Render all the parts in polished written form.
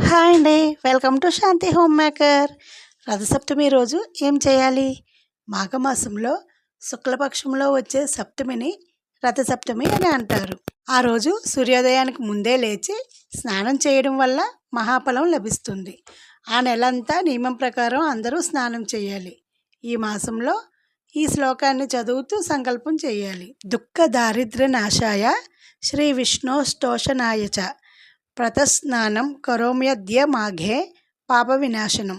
Hi అండి. Welcome to Shanti home maker. Rathasaptami రోజు ఏం చేయాలి? మాఘమాసంలో శుక్లపక్షంలో వచ్చే సప్తమిని రథసప్తమి అని అంటారు. ఆ రోజు సూర్యోదయానికి ముందే లేచి స్నానం చేయడం వల్ల మహాఫలం లభిస్తుంది. ఆ నెలంతా నియమం ప్రకారం అందరూ స్నానం చేయాలి. ఈ మాసంలో ఈ శ్లోకాన్ని చదువుతూ సంకల్పం చేయాలి. దుఃఖ దారిద్ర్య నాశాయ శ్రీ విష్ణు స్తోషనాయ చ ప్రతస్నానం కరోమ్యద్య మాఘే పాప వినాశనం.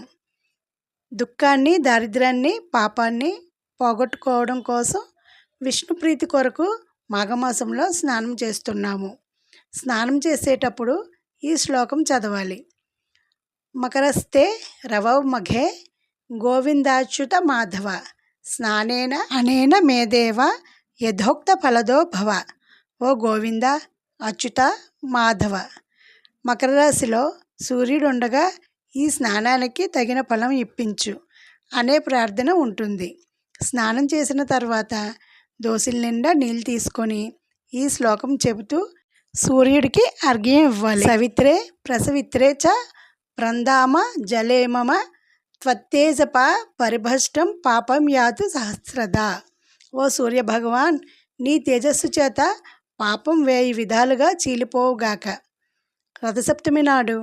దుఃఖాన్ని, దారిద్ర్యాన్ని, పాపాన్ని పోగొట్టుకోవడం కోసం విష్ణు ప్రీతి కొరకు మాఘమాసంలో స్నానం చేస్తున్నాము. స్నానం చేసేటప్పుడు ఈ శ్లోకం చదవాలి. మకరస్తే రవౌ మఘే గోవిందాచ్యుత మాధవ స్నానేన అనేన మేదేవ యథోక్త ఫలదో భవ. ఓ గోవింద, అచ్యుత, మాధవ. మకర రాశిలో సూర్యుడు ఉండగా ఈ స్నానానికి తగిన ఫలం ఇప్పించు అనే ప్రార్థన ఉంటుంది. స్నానం చేసిన తర్వాత దోసిల నిండా నీళ్ళు తీసుకొని ఈ శ్లోకం చెబుతూ సూర్యుడికి అర్ఘ్యం ఇవ్వాలి. సవిత్రే ప్రసవిత్రే చ ప్రందామ జలేమమ త్వత్తేజప పరిభష్టం పాపం యాతు సహస్రద. ఓ సూర్య భగవాన్, నీ తేజస్సు చేత పాపం 1000 విధాలుగా చీలిపోవుగాక. రథసప్తమి నాడు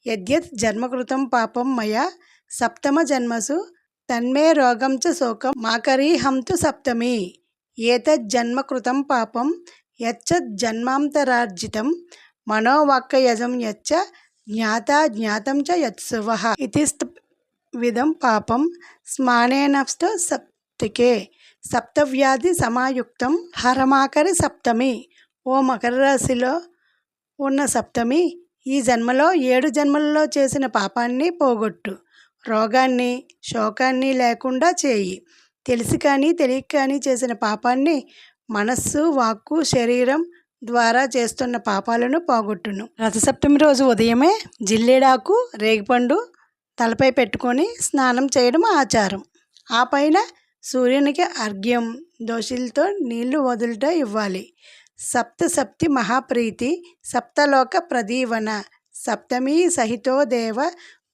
యద్యత్ జన్మకృతం పాపం మయా సప్తమ జన్మసు తన్మే రోగం చ శోకం మాకరీహంతు సప్తమి. ఏతజ్జన్మకృతం పాపం యచ్చజ్జన్మాంతరార్జితం మనోవాక్యయజం యచ్చ జ్ఞాతా జ్ఞాతం చ యత్సువః ఇతి విధం పాపం స్నానేనస్తు సప్తికే సప్తవ్యాధి సమాయుక్తం హరమాకరి సప్తమి. ఓ మకర రాశిలో ఉన్న సప్తమి ఈ జన్మలో 7 జన్మలలో చేసిన పాపాన్ని పోగొట్టు. రోగాన్ని, శోకాన్ని లేకుండా చేయి. తెలిసి కానీ తెలియక కానీ చేసిన పాపాన్ని మనస్సు, వాక్కు, శరీరం ద్వారా చేస్తున్న పాపాలను పోగొట్టును. రథసప్తమి రోజు ఉదయమే జిల్లేడాకు, రేగిపండు తలపై పెట్టుకొని స్నానం చేయడం ఆచారం. ఆ పైన సూర్యునికి అర్ఘ్యం, దోషులతో నీళ్లు వదులుట ఇవ్వాలి. సప్తసప్తి మహాప్రీతి సప్తలోక ప్రదీవన సప్తమి సహితో దేవ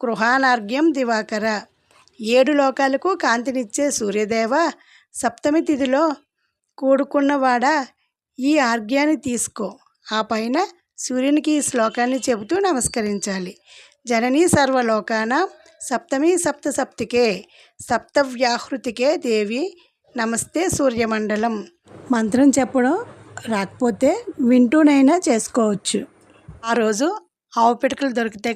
గృహానార్ఘ్యం దివాకర. 7 లోకాలకు కాంతినిచ్చే సూర్యదేవ, సప్తమి తిథిలో కూడుకున్నవాడా, ఈ ఆర్ఘ్యాన్ని తీసుకో. ఆ పైన సూర్యునికి ఈ శ్లోకాన్ని చెబుతూ నమస్కరించాలి. జననీ సర్వలోకానాం సప్తమి సప్తసప్తికే సప్తవ్యాహృతికే దేవి నమస్తే సూర్యమండలం. మంత్రం చెప్పడం రాకపోతే వింటూనైనా చేసుకోవచ్చు. ఆ రోజు ఆవు పిడకలు దొరికితే